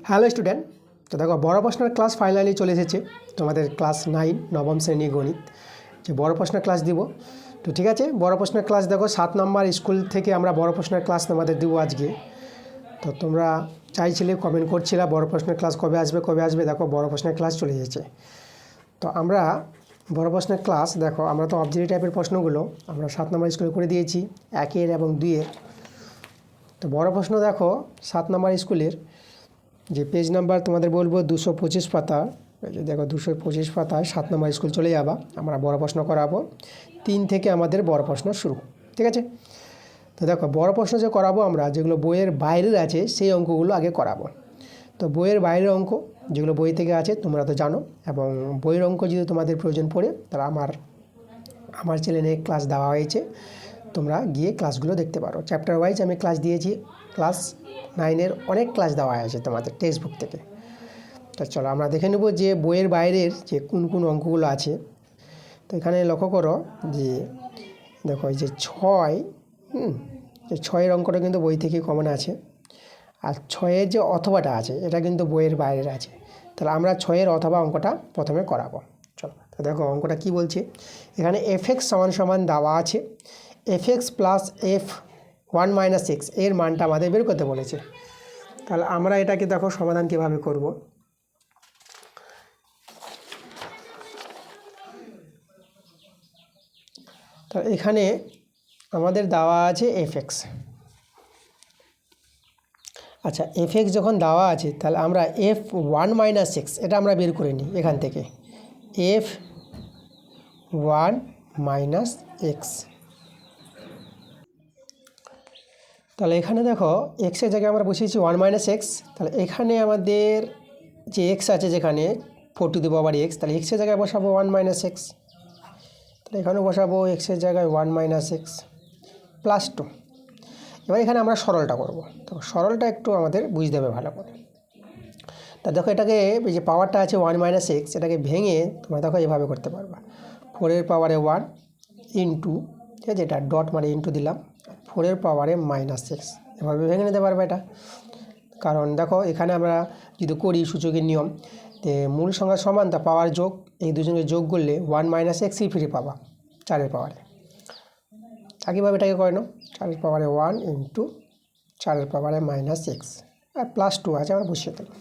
Hello student, তো দেখো বড় প্রশ্নের ক্লাস ফাইনালি চলে এসেছে। তোমাদের ক্লাস 9 নবম শ্রেণী গণিত যে বড় প্রশ্নের ক্লাস দিব। তো ঠিক আছে, বড় প্রশ্নের ক্লাস দেখো 7 নম্বর স্কুল থেকে আমরা বড় প্রশ্নের ক্লাস তোমাদের দিব আজকে। তো তোমরা চাইছিলে, কমেন্ট করছিলা বড় প্রশ্নের ক্লাস কবে আসবে। দেখো বড় প্রশ্নের ক্লাস চলে এসেছে। তো আমরা বড় প্রশ্নের ক্লাস দেখো, আমরা তো অবজেক্টিভ টাইপের প্রশ্নগুলো আমরা 7 নম্বর স্কুলে করে দিয়েছি, 1 এবং 2 তো বড় প্রশ্ন দেখো 7 নম্বর স্কুলের যে পেজ নাম্বার তোমাদের বলবো 225 পাতা। দেখো 225 পাতায় 7 নম্বর স্কুল চলে যাবা, আমরা বড় প্রশ্ন করাবো। 3 থেকে আমাদের বড় প্রশ্ন শুরু, ঠিক আছে? তো দেখো বড় প্রশ্ন যে করাবো আমরা, যেগুলো বইয়ের বাইরের আছে সেই অঙ্কগুলো আগে করাবো। তো বইয়ের বাইরের অঙ্ক যেগুলো বই থেকে আছে তোমরা তো জানো, এবং বইয়ের অঙ্ক যদি তোমাদের প্রয়োজন পড়ে তাহলে আমার চ্যানেলে ক্লাস দেওয়া হয়েছে, তোমরা গিয়ে ক্লাসগুলো দেখতে পারো। চ্যাপ্টার ওয়াইজ আমি ক্লাস দিয়েছি, ক্লাস 9-এর অনেক ক্লাস দেওয়া আছে তোমাদের টেক্সট বুক থেকে। তো চলো আমরা দেখে নেব যে বইয়ের বাইরের যে কোন কোন অঙ্কগুলো আছে। তো এখানে লক্ষ্য করো যে দেখো এই যে 6, যে 6-এর অঙ্কটা কিন্তু বই থেকে কমন আছে, আর 6-এর যে অথবাটা আছে এটা কিন্তু বইয়ের বাইরের আছে। তাহলে আমরা 6-এর অথবা অঙ্কটা প্রথমে করাবো। চলো, তো দেখো অঙ্কটা কি বলছে। এখানে fx সমান দেওয়া আছে, fx plus f1 minus x এর মানটা আমাদের বের করতে বলেছে। তাহলে আমরা এটাকে দেখো সমাধান কীভাবে করব। তো এখানে আমাদের দেওয়া আছে fx। আচ্ছা, fx যখন দেওয়া আছে তাহলে আমরা f1 মাইনাস এক্স এটা আমরা বের করে নিই এখান থেকে, f1 মাইনাস এক্স। তাহলে এখানে দেখো এক্সের জায়গায় আমরা বসিয়েছি 1 মাইনাস এক্স। তাহলে এখানে আমাদের যে এক্স আছে যেখানে 4 টু দি পাওয়ার এক্স, তাহলে এক্সের জায়গায় বসাবো 1 মাইনাস এক্স। তাহলে এখানেও বসাবো এক্সের জায়গায় 1 মাইনাস এক্স প্লাস 2। এবার এখানে আমরা সরলটা করব। তো সরলটা একটু আমাদের বুঝতে হবে ভালো করে। তা দেখো এটাকে এই যে পাওয়ারটা আছে 1 মাইনাস এক্স, এটাকে ভেঙে তোমরা দেখো এভাবে করতে পারবা, 4-এর পাওয়ারে 1 ইন্টু, ঠিক আছে, এটা ডট মানে ইন্টু দিলাম, 4-এর পাওয়ারে মাইনাস এক্স, এভাবে ভেঙে নিতে পারবে এটা। কারণ দেখো এখানে আমরা যদি করি সূচকের নিয়ম, যে মূল সংখ্যা সমান তা পাওয়ার যোগ, এই দুজনকে যোগ করলে 1 মাইনাস এক্সই ফিরে পাবা 4-এর পাওয়ারে। একইভাবে এটাকে করে নাও, 4-এর পাওয়ারে 1 ইন্টু 4-এর পাওয়ারে মাইনাস এক্স, আর প্লাস 2 আছে আমরা বসিয়ে দিলাম।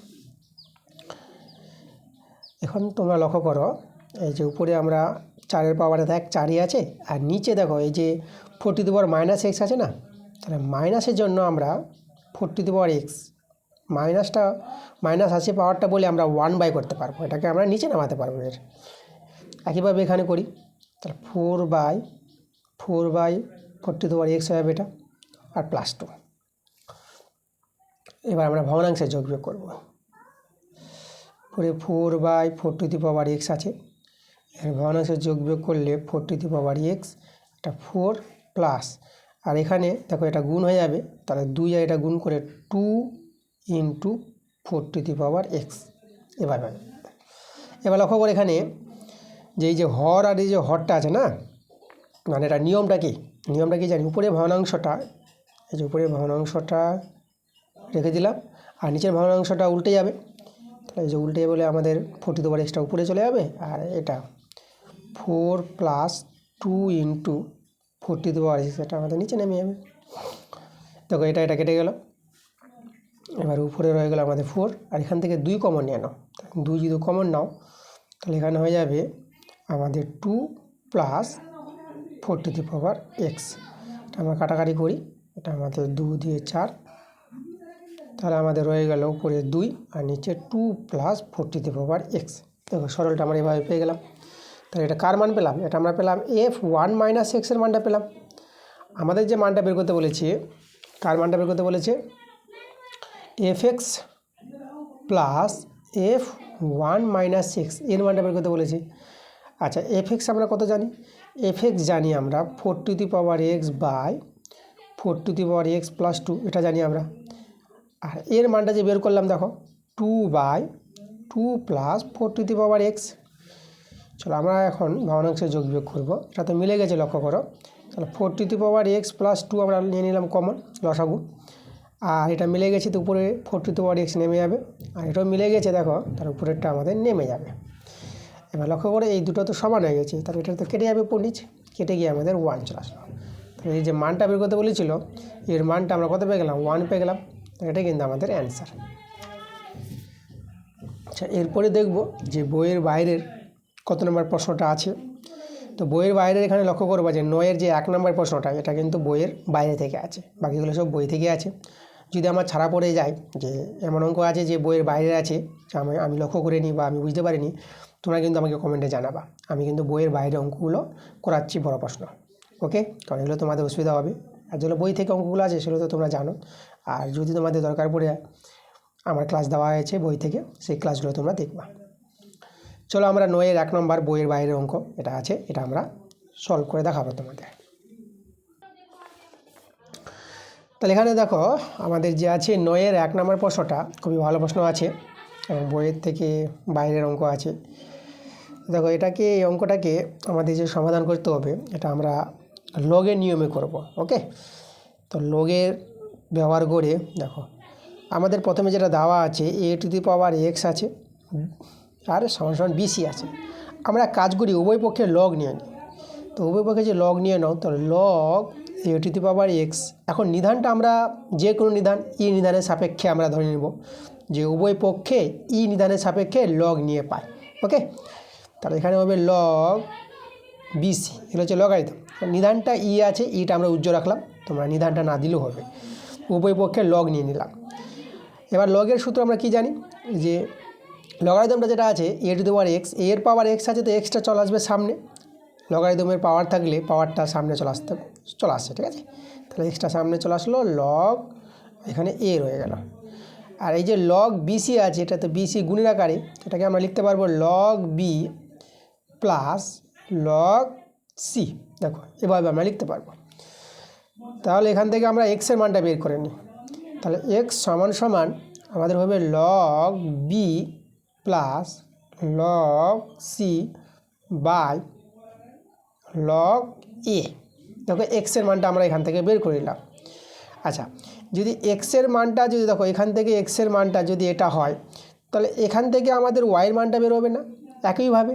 এখন তোমরা লক্ষ্য করো এই যে উপরে আমরা 4-এর পাওয়ারে দেখ 4ই আছে, আর নিচে দেখো এই যে 4 to the power minus x আছে না, তাহলে মাইনাসের জন্য আমরা 4 to the power x minus আছে পাওয়ারটা বলে আমরা 1/, করতে পারবো, এটাকে আমরা নিচে নামাতে পারবো এর। একইভাবে এখানে করি, তাহলে 4/4 টু দি পাওয়ার এক্স হবে এটা, আর প্লাস 2। এবার আমরা ভগ্নাংশের যোগ বিয়োগ করবো। 4/4 টু দি পাওয়ার এক্স আছে, এর ভগ্নাংশের যোগ বিয়োগ করলে 4 টু দি পাওয়ার এক্স, এটা 4 প্লাস, আর এখানে দেখো এটা গুণ হয়ে যাবে, তাহলে 2 আর এটা গুণ করে 2 into 4 to the power x. এবার লক্ষ্য করে এখানে যে এই যে হর আর এই যে হরটা আছে না, মানে এটা নিয়মটা কি জানি, উপরে ভগ্নাংশটা, এই যে উপরে ভগ্নাংশটা রেখে দিলাম, আর নিচের ভগ্নাংশটা উল্টে যাবে। তাহলে এই যে উল্টে বলে আমাদের 4 টু দি পাওয়ার এক্সটা উপরে চলে যাবে, আর এটা 4 plus 2 into 4 to the power x এটা আমাদের নিচে নেমে যাবে। দেখো এটা কেটে গেল, এবার উপরে রয়ে গেল আমাদের 4, আর এখান থেকে 2 কমন নিয়ে নাও। 2 যদি কমন নাও তাহলে এখানে হয়ে যাবে আমাদের 2 plus 4 to the power x. এটা আমরা কাটাকাটি করি, এটা আমাদের 2 দিয়ে 4, তাহলে আমাদের রয়ে গেল উপরে 2 আর নিচে 2 plus 4 to the power x. দেখো সরলটা আমরা এভাবে পেয়ে গেলাম। তাহলে এটা কার মান পেলাম? এটা আমরা পেলাম f1 মাইনাস এক্সের মানটা পেলাম। আমাদের যে মানটা বের করতে বলেছে, কার মানটা বের করতে বলেছে? fx plus f1 minus x এর মানটা বের করতে বলেছে। আচ্ছা, fx আমরা কত জানি? fx জানি আমরা 4 to the power X by 4 to the power X plus 2, এটা জানি আমরা। আর এর মানটা যে বের করলাম দেখো 2/2 plus 4 to the power x. চলো আমরা এখন ভগ্নাংশের যোগ বিয়োগ করবো, এটা তো মিলে গেছে লক্ষ্য করো। তাহলে 4 to the power X plus 2 আমরা নিয়ে নিলাম কমন লসাগু, আর এটা মিলে গেছে তো উপরে 4 টু দি পাওয়ার এক্স নেমে যাবে, আর এটাও মিলে গেছে দেখো, তার উপরেরটা আমাদের নেমে যাবে। এবার লক্ষ্য করে এই দুটো তো সমান হয়ে গেছে, তাহলে এটা তো কেটে যাবে উপর নিচ, কেটে গিয়ে আমাদের 1 চলে আসলো। তাহলে এই যে মানটা বের করতে বলেছিল, এর মানটা আমরা কত পেয়ে গেলাম, 1 পেয়ে গেলাম। এটা কিন্তু আমাদের অ্যান্সার। আচ্ছা, এরপরে দেখব যে বইয়ের বাইরের কত নম্বর প্রশ্নটা আছে। তো বইয়ের বাইরের এখানে লক্ষ্য করবো যে 9-এর যে 1 নম্বর প্রশ্নটা, এটা কিন্তু বইয়ের বাইরে থেকে আছে, বাকিগুলো সব বই থেকে আছে। যদি আমার ছাড়া পড়ে যায় যে এমন অঙ্ক আছে যে বইয়ের বাইরে আছে, আমি লক্ষ্য করিনি বা আমি বুঝতে পারিনি, তোমরা কিন্তু আমাকে কমেন্টে জানাবা। আমি কিন্তু বইয়ের বাইরে অঙ্কগুলো করাচ্ছি বড় প্রশ্ন, ওকে? কারণ এগুলো তোমাদের অসুবিধা হবে, আর যেগুলো বই থেকে অঙ্কগুলো আছে সেগুলো তো তোমরা জানো। আর যদি তোমাদের দরকার পড়ে আমার ক্লাস দেওয়া হয়েছে বই থেকে, সেই ক্লাসগুলো তোমরা দেখবা। চলো আমরা 9-এর 1 নম্বর বইয়ের বাইরের অঙ্ক এটা আছে, এটা আমরা সলভ করে দেখাবো তোমাদের। তাহলে এখানে দেখো আমাদের যে আছে 9-এর 1 নম্বর প্রশ্নটা খুবই ভালো প্রশ্ন আছে এবং বইয়ের থেকে বাইরের অঙ্ক আছে। দেখো এটাকে, এই অঙ্কটাকে আমাদের যে সমাধান করতে হবে, এটা আমরা লগের নিয়মে করব, ওকে? তো লগের ব্যবহার করে দেখো আমাদের প্রথমে যেটা দেওয়া আছে a two the power x আছে আর সমান সমান bc আছে। আমরা কাজ করি উভয় পক্ষে লগ নিয়ে নিই। তো উভয় পক্ষে যে লগ নিয়ে নাও, তো log a two the power x, এখন নিধানটা আমরা যে কোনো নিধান ই নিধানের সাপেক্ষে আমরা ধরে নেব যে উভয় পক্ষে ই নিধানের সাপেক্ষে লগ নিয়ে পাই, ওকে? তাহলে এখানে হবে লগ বিসি, এগুলো হচ্ছে লগারিদম। নিধানটা ই আছে, ইটা আমরা উজ্জ্বল রাখলাম, তোমরা নিধানটা না দিলেও হবে। উভয় পক্ষে লগ নিয়ে নিলাম। এবার লগের সূত্র আমরা কি জানি, যে লগারিদমটা যেটা আছে এ টু দি পাওয়ার এক্স, এর পাওয়ার এক্স আছে তো এক্সটা চলে আসবে সামনে, লগারিদমের পাওয়ার থাকলে পাওয়ারটা সামনে চলে আসছে, ঠিক আছে? তাহলে এক্সটা সামনে চলে আসলো, লগ এখানে এ রয়ে গেল। আর এই যে লগ বিসি আছে, এটা তো বিসি গুণের আকারে, এটাকে আমরা লিখতে পারবো log B plus log C. দেখো এভাবে আমরা লিখতে পারবো। তাহলে এখান থেকে আমরা এক্সের মানটা বের করে নিই। তাহলে এক্স সমান সমান আমাদের হবে log B plus log C by log A. দেখো এক্সের মানটা আমরা এখান থেকে বের করে নিলাম। আচ্ছা, যদি এক্সের মানটা যদি দেখো এখান থেকে এক্সের মানটা যদি এটা হয়, তাহলে এখান থেকে আমাদের ওয়াইয়ের মানটা বের হবে না একইভাবে।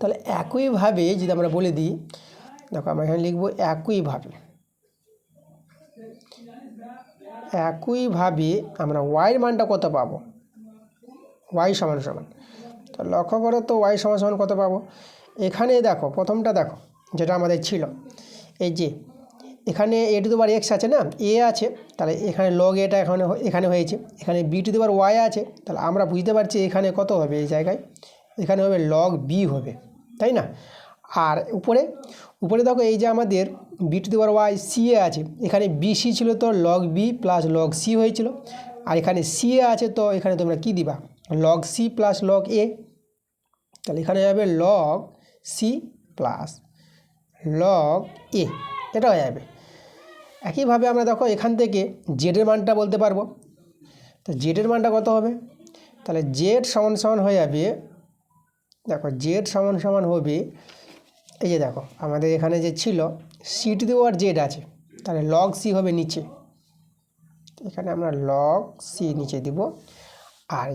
তাহলে একইভাবে যদি আমরা বলে দিই, দেখো আমরা এখানে লিখবো একইভাবে আমরা ওয়াইয়ের মানটা কত পাবো, ওয়াই সমান সমান, তো লক্ষ্য করো তো ওয়াই সমান সমান কত পাবো। এখানে দেখো প্রথমটা দেখো যেটা আমাদের ছিল, এই যে এখানে এ টু দি পাওয়ার এক্স আছে না, এ আছে, তাহলে এখানে লগ এটা এখানে হয়েছে, এখানে B to the power Y আছে, তাহলে আমরা বুঝতে পারছি এখানে কত হবে, এই জায়গায় এখানে হবে লগ বি হবে, তাই না? আর উপরে দেখো এই যে আমাদের B to the power Y C A আছে, এখানে বিসি ছিল তো log B plus log C হয়েছিল, আর এখানে সি এ আছে তো এখানে তোমরা কী দিবা, লগ সি প্লাস লগ এ। তাহলে এখানে যাবে log C plus log A, এটা হয়ে যাবে। একইভাবে আমরা দেখো এখান থেকে জেডের মানটা বলতে পারবো। তো জেডের মানটা কত হবে, তাহলে জেড সমান সমান হয়ে যাবে, দেখো জেড সমান সমান হবে, এই যে দেখো আমাদের এখানে যে ছিল C to the power Z আছে, তাহলে লগ সি হবে নিচে, এখানে আমরা লগ সি নিচে দিব। আর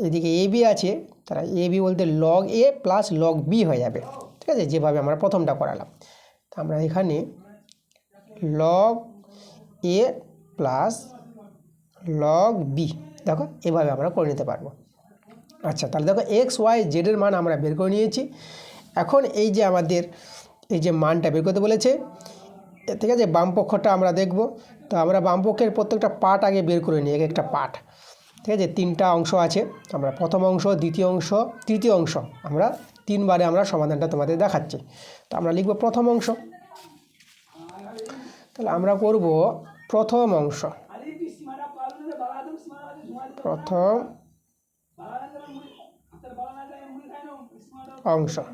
এদিকে এ বি আছে, তাহলে এ বি বলতে log A plus log B হয়ে যাবে, ঠিক আছে? যেভাবে আমরা প্রথমটা করালাম, তো আমরা এখানে log A plus log B, দেখো এভাবে আমরা করে নিতে পারবো। আচ্ছা, তাহলে দেখো এক্স ওয়াই জেডের মান আমরা বের করে নিয়েছি। এখন এই যে আমাদের এই যে মানটা বের করতে বলেছে, ঠিক আছে, বামপক্ষটা আমরা দেখব। তো আমরা বামপক্ষের প্রত্যেকটা পার্ট আগে বের করে নিই, একটা পার্ট, ঠিক আছে? 3টা অংশ আছে, আমরা প্রথম অংশ, দ্বিতীয় অংশ, তৃতীয় অংশ, আমরা 3বারে আমরা সমাধানটা তোমাদের দেখাচ্ছি। তো আমরা লিখব প্রথম অংশ, তাহলে আমরা করব প্রথম অংশ,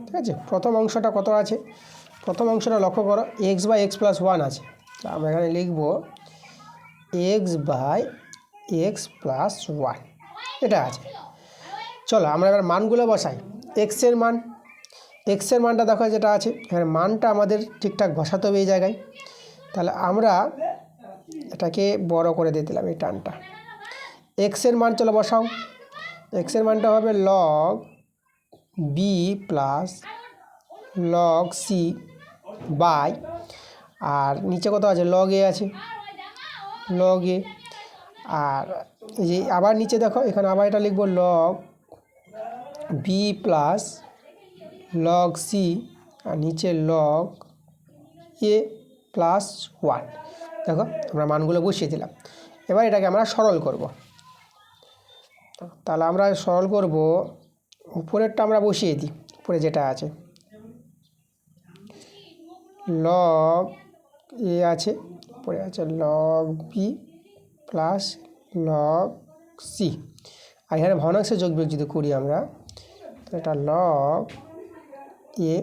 ঠিক আছে? প্রথম অংশটা কত আছে, প্রথম অংশটা লক্ষ্য করো X by X plus one আছে, তো আমরা এখানে লিখব X by X plus one, এটা আছে। চলো আমরা এবার মানগুলো বসাই। এক্সের মানটা দেখো যেটা আছে, এখানে মানটা আমাদের ঠিকঠাক বসাতে হবে এই জায়গায়। তাহলে আমরা এটাকে বড় করে দিয়ে দিলাম এই টানটা। এক্সের মান চলো বসাও। এক্সের মানটা হবে log B plus log C by, আর নিচে কত আছে, লগ এ আছে, লগ এ। আর এই যে আবার নিচে দেখো, এখানে আবার এটা লিখবো log B plus log C, আর নিচে লগ এ প্লাস 1। দেখো আমরা মানগুলো বসিয়ে দিলাম। এবার এটাকে আমরা সরল করব। তাহলে আমরা সরল করব, উপরেরটা আমরা বসিয়ে দিই, উপরে যেটা আছে লগ এ আছে, উপরে আছে log B plus log C. আর এখানে ভগ্নাংশের যোগ বিয়োগ যদি করি আমরা, তো এটা log A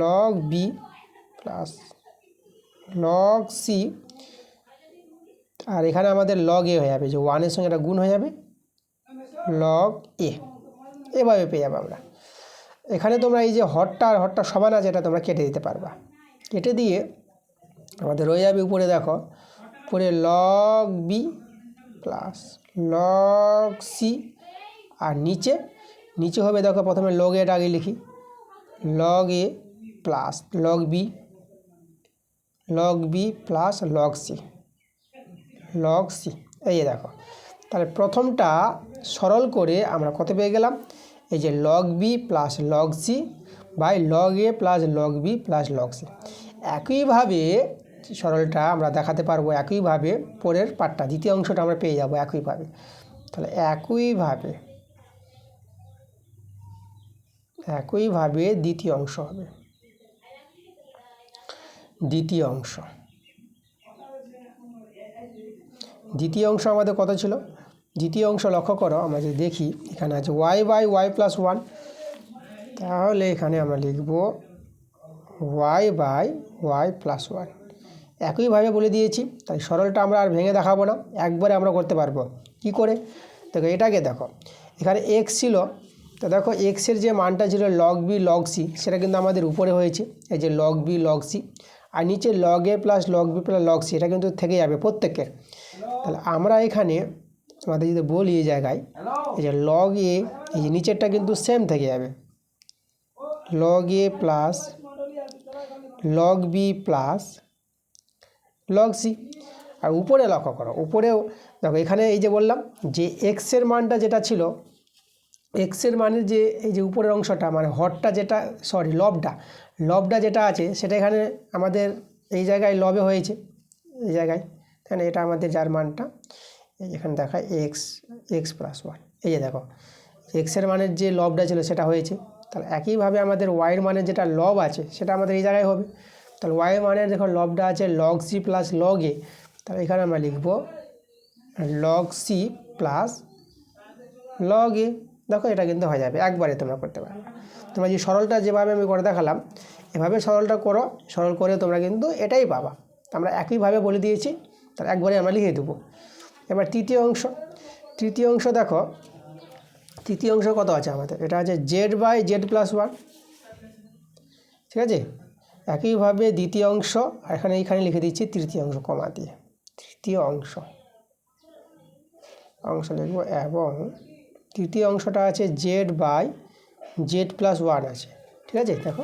log B plus log C, আর এখানে আমাদের লগ এ হয়ে যাবে, যে 1-এর সঙ্গে এটা গুণ হয়ে যাবে, লগ এ। এভাবে পেয়ে যাবো আমরা। এখানে তোমরা এই যে হরটা আর হরটা সমান আছে, এটা তোমরা কেটে দিতে পারবা। কেটে দিয়ে আমাদের রয়ে যাবে উপরে, দেখো উপরে log B plus log C, আর নিচে হবে, দেখো প্রথমে লগ এটা আগে লিখি, log A plus log B plus log C. এই যে দেখো, তাহলে প্রথমটা সরল করে আমরা কত পেয়ে গেলাম, এই যে log B plus log C by log A plus log B plus log C. একইভাবে সরলটা আমরা দেখাতে পারবো, একইভাবে পরের পার্টটা, দ্বিতীয় অংশটা আমরা পেয়ে যাব একইভাবে। তাহলে একইভাবে দ্বিতীয় অংশ হবে। দ্বিতীয় অংশ আমাদের কত ছিল, দ্বিতীয় অংশ লক্ষ্য করো, আমরা যদি দেখি এখানে আছে ওয়াই বাই ওয়াই প্লাস 1, তাহলে এখানে আমরা লিখব ওয়াই বাই ওয়াই প্লাস 1। একইভাবে বলে দিয়েছি, তাই সরলটা আমরা আর ভেঙে দেখাবো না, একবারে আমরা করতে পারবো। কি করে দেখো, এটাকে দেখো, এখানে এক্স ছিল, তো দেখো এক্সের যে মানটা ছিল লগ বি লগ সি, সেটা কিন্তু আমাদের উপরে হয়েছে, এই যে লগ বি লগ সি, আর নিচে log A plus log B plus log C, এটা কিন্তু থেকে যাবে প্রত্যেকের। তাহলে আমরা এখানে আমাদের যদি বলি এই জায়গায়, এই যে লগ এ, এই যে নিচেরটা কিন্তু সেম থেকে যাবে, log A plus log B plus log C. আর উপরে লক্ষ্য করো, উপরেও দেখো, এখানে এই যে বললাম যে এক্সের মানটা যেটা ছিল, এক্সের মানের যে এই যে উপরের অংশটা, মানে হরটা যেটা, সরি লবটা যেটা আছে, সেটা এখানে আমাদের এই জায়গায় লবে হয়েছে, এই জায়গায়, এখানে এটা আমাদের যার মানটা এখানে দেখায় এক্স প্লাস 1। এই যে দেখো এক্সের মানের যে লবটা ছিল সেটা হয়েছে। তাহলে একইভাবে আমাদের ওয়াইয়ের মানের যেটা লব আছে, সেটা আমাদের এই জায়গায় হবে। তাহলে ওয়াইয়ের মানের দেখো লবটা আছে লগ সি প্লাস লগ এ, তাহলে এখানে আমরা লিখব log C plus log A. দেখো এটা কিন্তু হয়ে যাবে, একবারে তোমরা করতে পারবে। তোমরা যে সরলটা যেভাবে আমি করে দেখালাম, এভাবে সরলটা করো, সরল করে তোমরা কিন্তু এটাই পাবা। আমরা একইভাবে বলে দিয়েছি, তাহলে একবারে আমরা লিখে দেবো। এবার তৃতীয় অংশ দেখো, তৃতীয় অংশ কত আছে আমাদের, এটা আছে জেড বাই জেড প্লাস 1, ঠিক আছে। একইভাবে দ্বিতীয় অংশ, এখানে লিখে দিচ্ছি তৃতীয় অংশ কমা দিয়ে, তৃতীয় অংশ লিখব, এবং তৃতীয় অংশটা আছে জেড বাই জেড প্লাস 1 আছে, ঠিক আছে। দেখো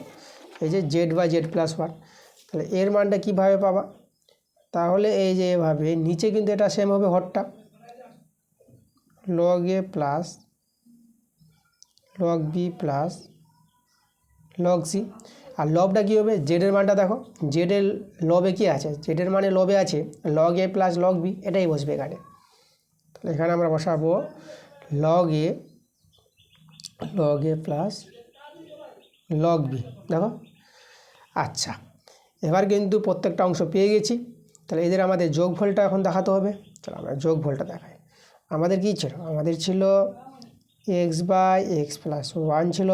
এই যে জেড বাই জেড প্লাস 1, তাহলে এর মানটা কীভাবে পাবা, তাহলে এই যে এভাবে নিচে কিন্তু এটা সেম হবে, হরটা log A plus log B plus log C, আর লবটা কী হবে, জেডের মানটা দেখো, জেডের লবে কী আছে, জেডের মানে লবে আছে log A plus log B, এটাই বসবে এখানে। তাহলে এখানে আমরা বসাবো log A plus log B. দেখো আচ্ছা, এবার কিন্তু প্রত্যেকটা অংশ পেয়ে গেছি। তাহলে এদের আমাদের যোগফলটা এখন দেখাতে হবে। চলো আমরা যোগফলটা দেখাই। আমাদের কী ছিল, আমাদের ছিল এক্স বাই এক্স প্লাস 1 ছিল,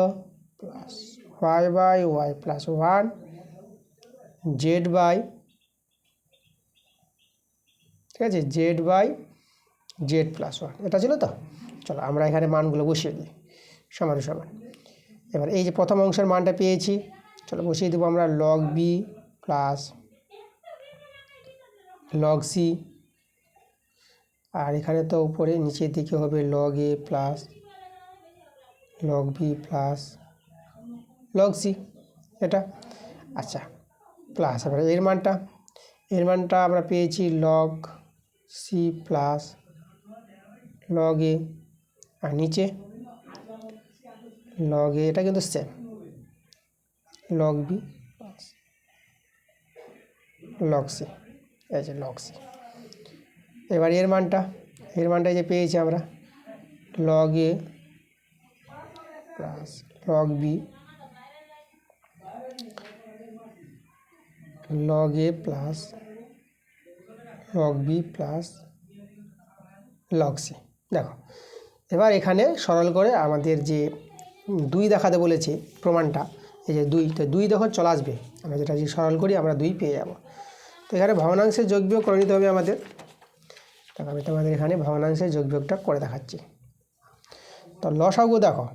plus Y by Y plus 1, Z by, ঠিক আছে, জেড বাই জেড প্লাস 1, এটা ছিল তো। চলো আমরা এখানে মানগুলো বসিয়ে দিই সমান। এবার এই যে প্রথম অংশের মানটা পেয়েছি, চলো বসিয়ে দেবো আমরা log B plus log C, আর এখানে তো উপরে নিচের দিকে হবে log A plus log B plus log C, এটা। আচ্ছা, প্লাস এবারে এর মানটা আমরা পেয়েছি log C plus log A, আর নিচে লগ এ, এটা কিন্তু same log B plus log C, এই যে লগ সি। এবার এর মানটা যে পেয়েছি আমরা log A plus log B log A plus log B plus log C. দেখো এবার এখানে সরল করে আমাদের যে 2 দেখাতে বলেছে প্রমাণটা, এই যে 2, তো 2 যখন চলে আসবে আমরা যেটা যদি সরল করি আমরা 2 পেয়ে যাব। তো এখানে ভগ্নাংশের যোগবিয়োগ করে নিতে হবে আমাদের। দেখো আমি তোমাদের এখানে ভগ্নাংশের যোগবিয়োগটা করে দেখাচ্ছি। তো লসাগু দেখো,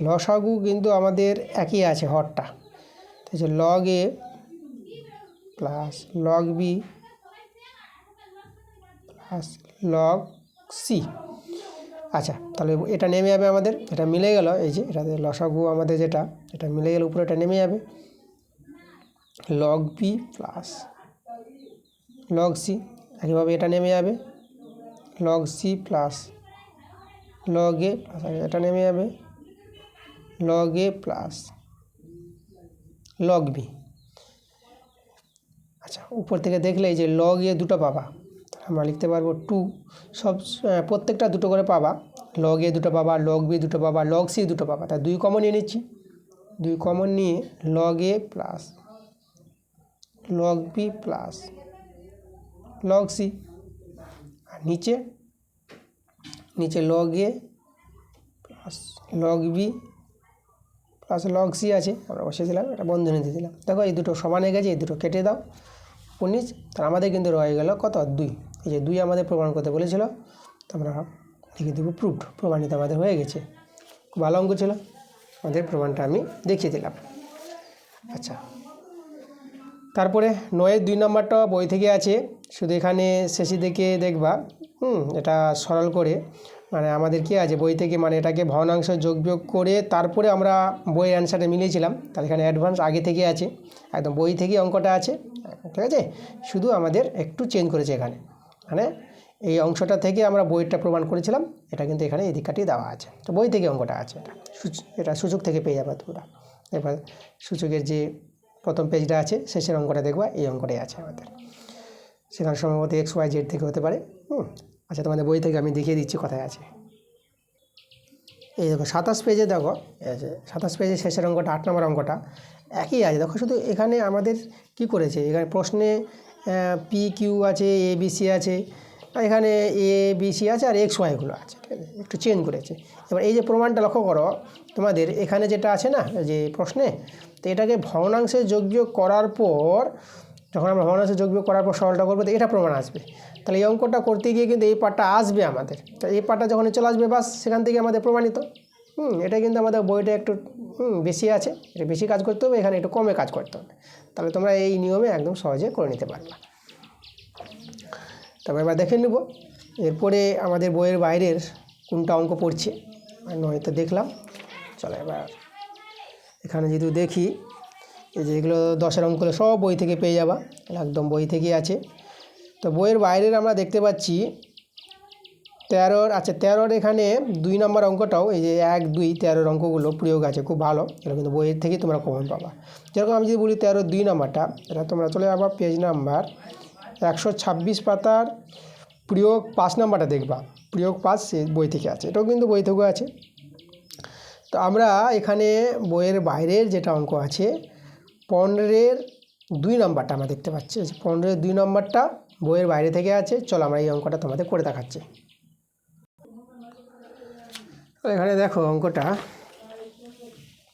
লসাগু কিন্তু আমাদের একই আছে হরটা, তো হচ্ছে log A plus log B plus log C. আচ্ছা, তাহলে এটা নেমে যাবে আমাদের, এটা মিলে গেল, এই যে এটাতে লসাগু আমাদের যেটা মিলে গেল উপরে, এটা নেমে যাবে log B plus log C. একইভাবে এটা নেমে যাবে log C plus log A plus, এটা নেমে যাবে log A plus log B. আচ্ছা, উপর থেকে দেখলে এই যে লগ এ দুটো পাবা, আমরা লিখতে পারবো 2, সব প্রত্যেকটা দুটো করে পাবা, লগ এ দুটো পাবা, লগ বি দুটো পাবা, লগ সি দুটো পাবা। তাই 2 কমন নিয়ে নিচ্ছি, 2 কমন নিয়ে log A plus log B plus log C, আর নিচে log A plus log B plus log C আছে, আমরা বসে দিলাম, এটা বন্ধনী দিয়ে দিলাম। দেখো এই দুটো সমান হয়ে গেছে, এই দুটো কেটে দাও 19, তার আমাদের কিন্তু রয়ে গেল কত 2। এই যে 2 আমাদের প্রমাণ করতে বলেছিল, তো আমরা লিখে দেবো প্রুফড, প্রমাণিত আমাদের হয়ে গেছে। খুব ভালো অঙ্ক ছিল, আমাদের প্রমাণটা আমি দেখিয়ে দিলাম। আচ্ছা, তারপরে 9-এর 2 নম্বরটা বই থেকে আছে, শুধু এখানে শেষের দিকে দেখবা এটা সরল করে, মানে আমাদের কি আছে বই থেকে, মানে এটাকে ভগ্নাংশ যোগ বিয়োগ করে তারপরে আমরা বইয়ের অ্যান্সারটা মিলিয়েছিলাম। তাহলে এখানে অ্যাডভান্স আগে থেকে আছে, একদম বই থেকে অঙ্কটা আছে, ঠিক আছে। শুধু আমাদের একটু চেঞ্জ করেছে এখানে, মানে এই অংশটা থেকে আমরা বইটা প্রমাণ করেছিলাম, এটা কিন্তু এখানে এই দিকটাই দেওয়া আছে, তো বই থেকে অঙ্কটা আছে, এটা সূচক থেকে পেয়ে যাবে তোমরা। এবার সূচকের যে প্রথম পেজটা আছে শেষের অঙ্কটা দেখবা, এই অঙ্কটাই আছে আমাদের, সেখানে সম্ভবত XYZ থেকে হতে পারে। আচ্ছা, তোমাদের বই থেকে আমি দেখিয়ে দিচ্ছি কোথায় আছে। এই দেখো 27 পেজে, দেখো এই যে 27 পেজে শেষের অঙ্কটা 8 নম্বর অঙ্কটা একই আছে। দেখো শুধু এখানে আমাদের কি করেছে, এখানে প্রশ্নে PQ আছে, ABC আছে, এখানে ABC আছে, আর XYগুলো আছে, ঠিক আছে, একটু চেঞ্জ করেছে। এবার এই যে প্রমাণটা লক্ষ্য করো, তোমাদের এখানে যেটা আছে না যে প্রশ্নে, তো এটাকে ভগ্নাংশে যোগ বিয়োগ করার পর, যখন আমরা ভগ্নাংশে যোগ বিয়োগ করার পর সরলটা করবো, তো এটা প্রমাণ আসবে। তাহলে এই অঙ্কটা করতে গিয়ে কিন্তু এই পার্টটা আসবে আমাদের, তো এই পার্টটা যখন চলে আসবে বাস সেখান থেকে আমাদের প্রমাণিত। এটা কিন্তু আমাদের বইটা একটু বেশি আছে, এটা বেশি কাজ করতে হবে, এখানে একটু কমে কাজ করতে হবে। তাহলে তোমরা এই নিয়মে একদম সহজে করে নিতে পারবে। তবে এবার দেখে নেব এরপরে আমাদের বইয়ের বাইরের কোনটা অঙ্ক পড়ছে, নয়তো দেখলাম। চলো এবার এখানে যদি দেখি, এই যে এগুলো 10-এর অঙ্কগুলো সব বই থেকে পেয়ে যাবা, একদম বই থেকেই আছে। তো বইয়ের বাইরের আমরা দেখতে পাচ্ছি 13-র, আচ্ছা 13-র এখানে 2 নম্বর অঙ্কটাও, এই যে 1, 2, 13-র অঙ্কগুলো প্রয়োগ আছে, খুব ভালো, এগুলো কিন্তু বইয়ের থেকেই তোমরা কমন পাবা। যেরকম আমি যদি বলি 13-র 2 নম্বরটা, এটা তোমরা চলে যাবা পেজ নাম্বার 126 পাতার প্রয়োগ 5 নম্বরটা দেখবা, প্রয়োগ 5 বই থেকে আছে, এটাও কিন্তু বই থেকেও আছে। তো আমরা এখানে বইয়ের বাইরের যেটা অঙ্ক আছে 15-এর 2 নম্বরটা আমরা দেখতে পাচ্ছি, 15-এর 2 নম্বরটা বইয়ের বাইরে থেকে আছে। চলো আমরা এই অঙ্কটা তোমাদের করে দেখাচ্ছি। এখানে দেখো অঙ্কটা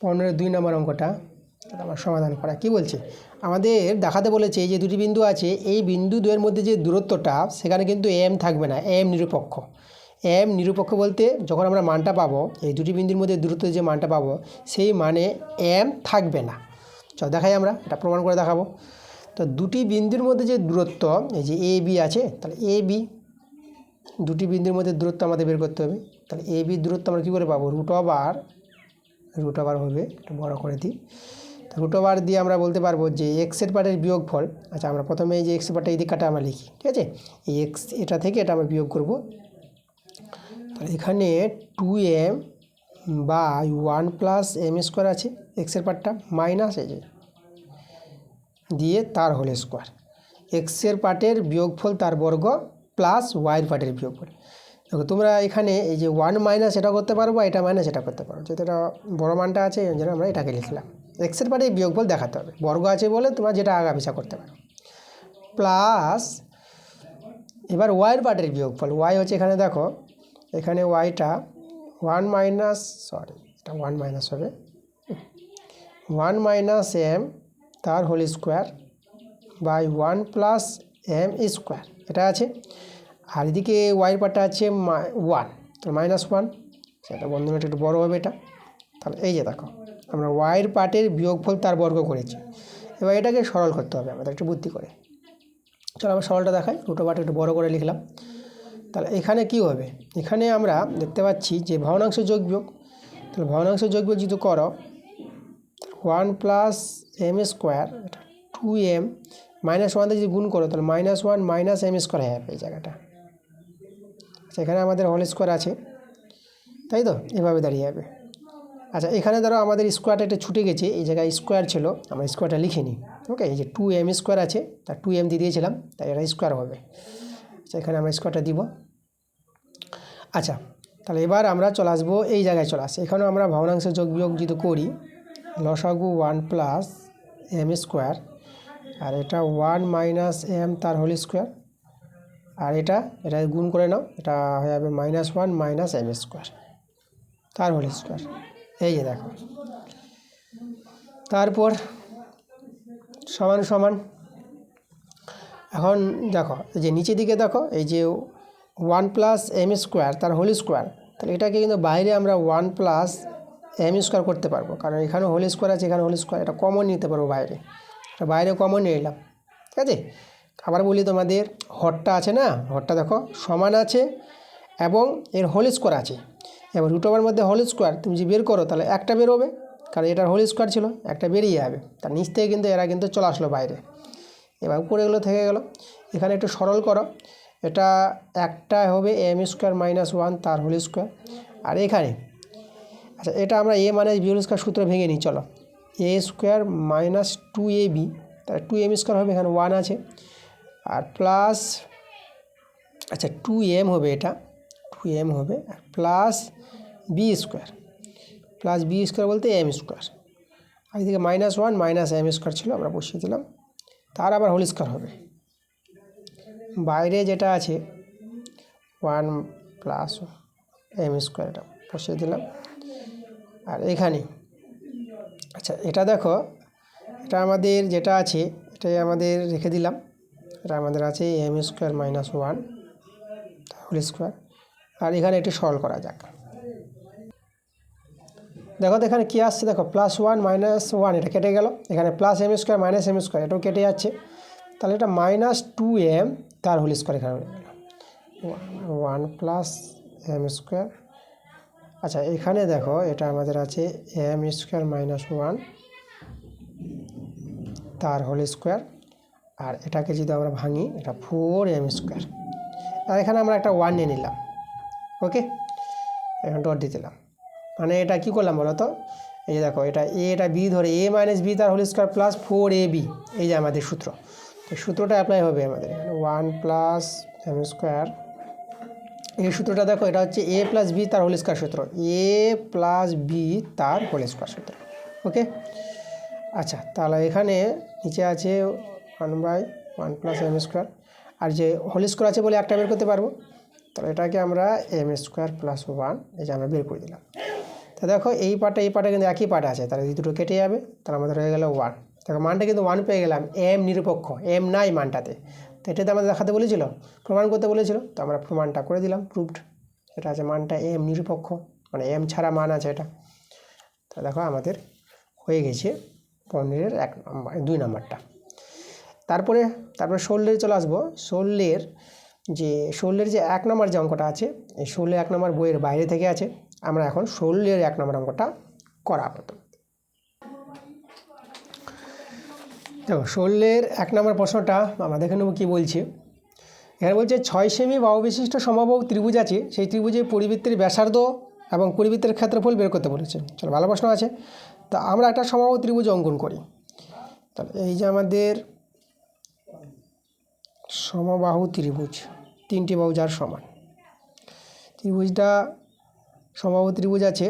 15-এর 2 নম্বর অঙ্কটা আমার সমাধান করা কি বলছে, আমাদের দেখাতে বলেছে এই যে দুটি বিন্দু আছে, এই বিন্দু দুয়ের মধ্যে যে দূরত্বটা সেখানে কিন্তু m থাকবে না, m নিরপেক্ষ। m নিরপেক্ষ বলতে যখন আমরা মানটা পাবো, এই দুটি বিন্দুর মধ্যে দূরত্ব যে মানটা পাবো সেই মানে m থাকবে না। চল দেখাই, আমরা এটা প্রমাণ করে দেখাবো। তো দুটি বিন্দুর মধ্যে যে দূরত্ব এই যে এ বি আছে, তাহলে এ বি দুটি বিন্দুর মধ্যে দূরত্ব আমাদের বের করতে হবে। তাহলে এ বি দূরত্ব আমরা কী করে পাবো? রুট ওভার হবে, একটু বড় করে দিই। রুট ওভার দিয়ে আমরা বলতে পারবো যে এক্সের পার্টের বিয়োগফল। আচ্ছা, আমরা প্রথমে এই যে এক্সের পার্টটা এই দিকটা আমরা লিখি, ঠিক আছে? এই এক্স এটা থেকে এটা আমরা বিয়োগ করব। তাহলে এখানে 2m by 1 plus M square আছে এক্সের পার্টটা, মাইনাস এই যে দিয়ে তার হোল স্কোয়ার, এক্সের পার্টের বিয়োগফল তার বর্গ প্লাস ওয়াইয়ের পার্টের বিয়োগফল। দেখো তোমরা এখানে এই যে 1 মাইনাস এটা করতে পারো বা এটা মাইনাস এটা করতে পারো, যেহেতু এটা বড় মানটা আছে এই জন্য আমরা এটাকে লিখলাম। এক্সের পার্টে বিয়োগফল দেখাতে হবে, বর্গ আছে বলে তোমরা যেটা আগা পিছা করতে পারো, প্লাস এবার ওয়াইয়ের পার্টের বিয়োগফল। ওয়াই হচ্ছে এখানে দেখো, এখানে ওয়াইটা 1 মাইনাস এটা 1 মাইনাস হবে 1 মাইনাস এম তার whole square by 1 plus M square, এটা আছে। আর এদিকে ওয়াইয়ের পার্টটা আছে 1, তাহলে -1, সেটা বন্ধনীটা একটু বড়ো হবে এটা। তাহলে এই যে দেখো আমরা ওয়াইয়ের পার্টের বিয়োগফল তার বর্গ করেছি। এবার এটাকে সরল করতে হবে আমাদের একটু বুদ্ধি করে। চলো আমরা সরলটা দেখাই, রুট ওভারটা একটু বড়ো করে লিখলাম। তাহলে এখানে কি হবে? এখানে আমরা দেখতে পাচ্ছি যে ভগ্নাংশ যোগ বিয়োগ। তাহলে ভগ্নাংশ যোগ বিয়োগ যেহেতু করো 1 প্লাস এম স্কোয়ার, এটা 2m -1 দিয়ে যদি গুণ করো তাহলে -1 মাইনাস এম স্কোয়ার হয়ে যাবে এই জায়গাটা। সেখানে আমাদের হোল স্কোয়ার আছে, তাই তো? এভাবে দাঁড়িয়ে যাবে। আচ্ছা, এখানে ধরো আমাদের স্কোয়ারটা একটা ছুটে গেছে, এই জায়গায় স্কোয়ার ছিল, আমরা স্কোয়ারটা লিখে নিই। ওকে, এই যে 2m স্কোয়ার আছে, তার 2m দিয়ে দিয়েছিলাম, তাই এটা স্কোয়ার হবে। আচ্ছা, এখানে আমরা স্কোয়ারটা দিব। আচ্ছা, তাহলে এবার আমরা চলে আসবো এই জায়গায়, চলে আসি এখানেও আমরা ভগ্নাংশ যোগ বিয়োগ যদি করি, লসাগু 1 প্লাস এম স্কোয়ার, আর এটা 1 মাইনাস এম তার হোল স্কোয়ার, আর এটা গুণ করে নাও, এটা হয়ে যাবে -1 মাইনাস এম স্কোয়ার তার হোল স্কোয়ার। এই যে দেখো, তারপর সমান সমান। এখন দেখো এই যে নিচের দিকে দেখো, এই যে 1 প্লাস এম স্কোয়ার তার হোল স্কোয়ার, তাহলে এটাকে কিন্তু বাইরে আমরা 1 প্লাস এম স্কোয়ার করতে পারবো, কারণ এখানে হোল স্কোয়ার আছে, এখানে হোল স্কোয়ার, এটা কমন নিতে পারবো বাইরে, এটা বাইরে কমন নিয়ে নিলাম, ঠিক আছে? আবার বলি তোমাদের হরটা আছে না, হরটা দেখো সমান আছে এবং এর হোল স্কোয়ার আছে। এবার রুট ওভারের মধ্যে হোল স্কোয়ার তুমি যদি বের করো তাহলে একটা বেরোবে, কারণ এটার হোল স্কোয়ার ছিল, একটা বেরিয়ে যাবে, তার নিচ থেকে কিন্তু এরা কিন্তু চলে আসলো বাইরে। এবার উপরেগুলো থেকে গেল। এখানে একটু সরল করো, এটা একটা হবে এম স্কোয়ার -1 তার হোল স্কোয়ার। আর এখানে আচ্ছা, এটা আমরা এ মানে বি হোল স্কোয়ার সূত্র ভেঙে নিই, চলো। এ স্কোয়ার -2ab, তার 2m স্কোয়ার হবে, এখানে 1 আছে, আর প্লাস আচ্ছা 2m হবে, এটা 2m হবে, আর প্লাস বি স্কোয়ার, বলতে এম স্কোয়ার, আর এদিকে -1 মাইনাস এম স্কোয়ার ছিল, আমরা বসিয়ে দিলাম, তার আবার হোল স্কোয়ার হবে। বাইরে যেটা আছে 1 প্লাস এম স্কোয়ার, এটা বসিয়ে দিলাম। আর এখানে আচ্ছা, এটা দেখো, এটা আমাদের যেটা আছে এটাই আমাদের রেখে দিলাম, এটা আমাদের আছে এম স্কোয়ার -1 হোল স্কোয়ার। আর এখানে একটু সরল করা যাক, দেখো তো এখানে কী আসছে, দেখো +1 -1, এটা কেটে গেল, এখানে plus M square minus M square, এটাও কেটে যাচ্ছে, তাহলে এটা -2m তার হোল স্কোয়ার, এখানে 1 প্লাস এম স্কোয়ার। আচ্ছা, এখানে দেখো এটা আমাদের আছে এম স্কোয়ার -1 তার হোল স্কোয়ার, আর এটাকে যদি আমরা ভাঙি এটা 4m স্কোয়ার, আর এখানে আমরা একটা 1 নিয়ে নিলাম। ওকে, এখন ডট দিয়ে দিলাম, মানে এটা কী করলাম বলো তো? এই যে দেখো, এটা বি ধরে a মাইনাস বি তার হোল স্কোয়ার প্লাস 4ab, এই যে আমাদের সূত্র, তো সূত্রটা অ্যাপ্লাই হবে আমাদের এখানে 1 প্লাস এম স্কোয়ার। এই সূত্রটা দেখো, এটা হচ্ছে a প্লাস বি তার হোল স্কোয়ার সূত্র, a প্লাস বি তার হোল স্কোয়ার সূত্র। ওকে, আচ্ছা, তাহলে এখানে নিচে আছে 1/1 প্লাস এম স্কোয়ার, আর যে হোল স্কোয়ার আছে বলে একটা বের করতে পারবো, তাহলে এটাকে আমরা এম স্কোয়ার +1, এই যে আমরা বের করে দিলাম। তো দেখো এই পার্টটা কিন্তু একই পার্ট আছে, তাহলে এই দুটো কেটে যাবে, তাহলে আমাদের হয়ে গেল 1। দেখো মানটা কিন্তু 1 পেয়ে গেলাম, এম নিরপেক্ষ, এম নাই মানটাতে, তো এটাতে আমাদের দেখাতে বলেছিল, প্রমাণ করতে বলেছিল, তো আমরা প্রমাণটা করে দিলাম, প্রুভড। এটা আছে মানটা এম নিরপেক্ষ, মানে এম ছাড়া মান আছে এটা। তো দেখো আমাদের হয়ে গেছে 15-এর 2 নম্বরটা। তারপরে ষোলের চলে আসবো। ষোলের যে 1 নম্বর যে অঙ্কটা আছে, এই 1 নম্বর বইয়ের বাইরে থেকে আছে। আমরা এখন 1 নম্বর অঙ্কটা করাবো। দেখো 1 নম্বর প্রশ্নটা আমরা দেখে নেব কী বলছে। এখানে বলছে 6 সেমি বাহু বিশিষ্ট সমবাহু ত্রিভুজ আছে, সেই ত্রিভুজের পরিবৃত্তের ব্যাসার্ধ এবং পরিবৃত্তের ক্ষেত্রফল বের করতে বলেছে। চলো, ভালো প্রশ্ন আছে। তো আমরা একটা সমবাহু ত্রিভুজ অঙ্কন করি। তাহলে এই যে আমাদের সমবাহু ত্রিভুজ, 3টি বাহু যার সমান, ত্রিভুজটা সমবাহু ত্রিভুজ আছে,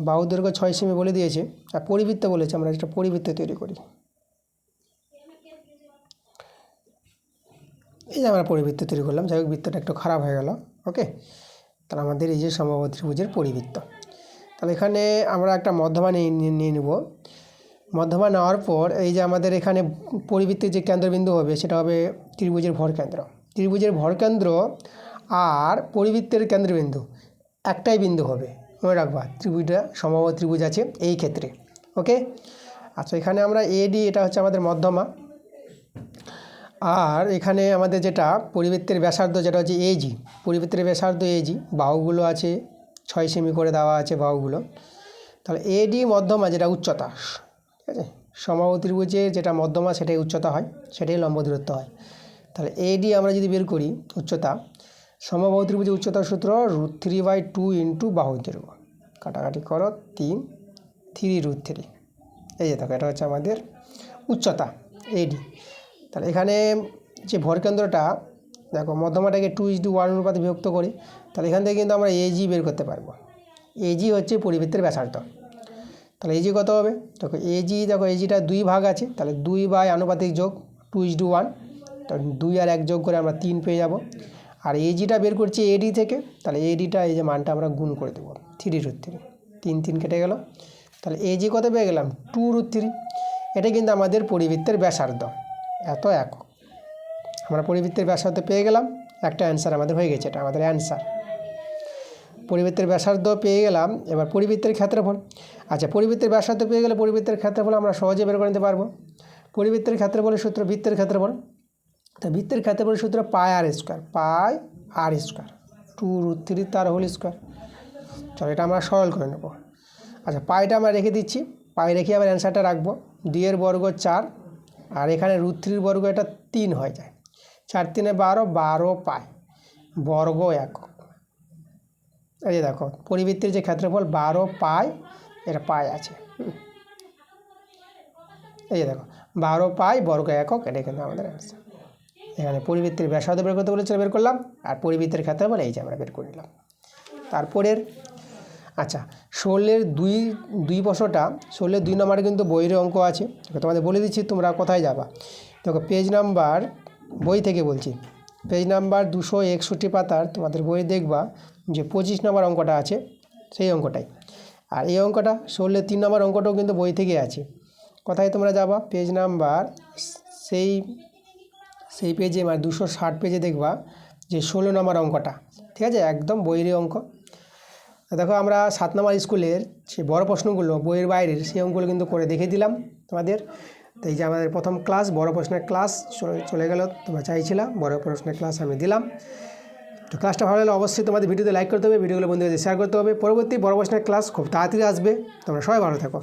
বাহু দৈর্ঘ্য 6 সেমি বলে দিয়েছে, আর পরিবৃত্ত বলেছে। আমরা একটা পরিবৃত্ত তৈরি করি। এই যে আমরা পরিবৃত্ত তৈরি করলাম, যাই হোক বৃত্তটা একটু খারাপ হয়ে গেল। ওকে, তাহলে আমাদের এই যে সমবাহু ত্রিভুজের পরিবৃত্ত। তাহলে এখানে আমরা একটা মধ্যমা নিয়ে নেব। মধ্যমা নেওয়ার পর এই যে আমাদের এখানে পরিবৃত্তের যে কেন্দ্রবিন্দু হবে সেটা হবে ত্রিভুজের ভরকেন্দ্র। ত্রিভুজের ভরকেন্দ্র আর পরিবৃত্তের কেন্দ্রবিন্দু একটাই বিন্দু হবে, মনে রাখবা। ত্রিভুজটা সমবাহু ত্রিভুজ আছে এই ক্ষেত্রে। ওকে, আচ্ছা, এখানে আমরা এডি, এটা হচ্ছে আমাদের মধ্যমা। আর এখানে আমাদের যেটা পরিবৃত্তের ব্যাসার্ধ, যেটা হচ্ছে এজি, পরিবৃত্তের ব্যাসার্ধ এজি, বাহুগুলো আছে 6 সেমি করে দেওয়া আছে বাহুগুলো। তাহলে এডি মধ্যমা, যেটা উচ্চতা, ঠিক আছে। সমবাহু ত্রিভুজের যেটা মধ্যমা সেটাই উচ্চতা হয়, সেটাই লম্ব দূরত্ব হয়। তাহলে এডি আমরা যদি বের করি উচ্চতা, সমবাহু ত্রিভুজের উচ্চতার সূত্র √3/2 ইন্টু বাহু দৈর্ঘ্য, কাটাকাটি করো 3√3। এই যে দেখো, এটা হচ্ছে আমাদের উচ্চতা এডি। তাহলে এখানে যে ভরকেন্দ্রটা, দেখো মধ্যমাটাকে 2:1 অনুপাতে বিভক্ত করি। তাহলে এখান থেকে কিন্তু আমরা এজি বের করতে পারবো। এজি হচ্ছে পরিবৃত্তের ব্যাসার্ধ। তাহলে এজি কত হবে? দেখো এজিটা 2 ভাগ আছে, তাহলে 2 আনুপাতিক যোগ 2:1, তাহলে 2 আর 1 যোগ করে আমরা 3 পেয়ে যাব। আর এজিটা বের করছি এডি থেকে, তাহলে এডিটা এই যে মানটা আমরা গুণ করে দেবো 3√3, 3 কেটে গেল। তাহলে এজি কত পেয়ে গেলাম? 2√3। এটা কিন্তু আমাদের পরিবৃত্তের ব্যাসার্ধ, এত একক। আমরা পরিবৃত্তের ব্যাসার্ধ পেয়ে গেলাম, একটা অ্যান্সার আমাদের হয়ে গেছে, এটা আমাদের অ্যান্সার। পরিবৃত্তের ব্যাসার্ধ পেয়ে গেলাম। এবার পরিবৃত্তের ক্ষেত্রফল। আচ্ছা, পরিবৃত্তের ব্যাসার্ধ পেয়ে গেলে পরিবৃত্তের ক্ষেত্রফল আমরা সহজে বের করে নিতে পারবো। পরিবৃত্তের ক্ষেত্রফলের সূত্র বৃত্তের ক্ষেত্রফল। তো বৃত্তের ক্ষেত্রফলের সূত্র πr², 2√3 তার হোল স্কোয়ার। চলো, এটা আমরা সরল করে নেব। আচ্ছা, পাইটা আমরা রেখে দিচ্ছি, পাই রেখে আবার অ্যান্সারটা রাখবো। 2 এর বর্গ 4, আর এখানে √3 বর্গ, এটা 3 হয়ে যায়। 4 3 12 পাই, বর্গ একক। এই যে দেখো, পরিবৃত্তের যে ক্ষেত্রফল 12 পাই, এটা পাই আছে। এই যে দেখো, 12 পাই বর্গ একক, এটা কিন্তু আমাদের অ্যান্সার। এখানে পরিবৃত্তের ব্যাসার্ধ বের করতে বলেছিল, বের করলাম। আর পরিবৃত্তের ক্ষেত্রফল এই যে আমরা বের করে নিলাম। তারপরের, আচ্ছা, 16-এর 2 প্রশ্নটা, 16-এর 2 নম্বরে কিন্তু বইয়ের অঙ্ক আছে। তোমাদের বলে দিচ্ছি তোমরা কোথায় যাবা। দেখো, পেজ নাম্বার, বই থেকে বলছি, পেজ নাম্বার 261 পাতার তোমাদের বই দেখবা যে 25 নম্বর অঙ্কটা আছে, সেই অঙ্কটাই। আর এই অঙ্কটা 16-এর 3 নম্বর অঙ্কটাও কিন্তু বই থেকে আছে। কোথায় তোমরা যাবা? পেজ নাম্বার, সেই পেজে, মানে 260 পেজে দেখবা যে 16 নম্বর অঙ্কটা, ঠিক আছে, একদম বইয়ের অঙ্ক। দেখো, আমরা 7 নম্বর স্কুলের সেই বড় প্রশ্নগুলো বইয়ের বাইরের সেই অঙ্কগুলো কিন্তু করে দেখিয়ে দিলাম তোমাদের। তো এই যে আমাদের প্রথম ক্লাস, বড় প্রশ্নের ক্লাস চলে গেল। তোমরা চাইছিলাম বড় প্রশ্নের ক্লাস আমি দিলাম। তো ক্লাসটা ভালো লাগলে অবশ্যই তোমাদের ভিডিওতে লাইক করতে হবে, ভিডিওগুলো বন্ধুদের শেয়ার করতে হবে। পরবর্তী বড় প্রশ্নের ক্লাস খুব তাড়াতাড়ি আসবে। তোমরা সবাই ভালো থাকো।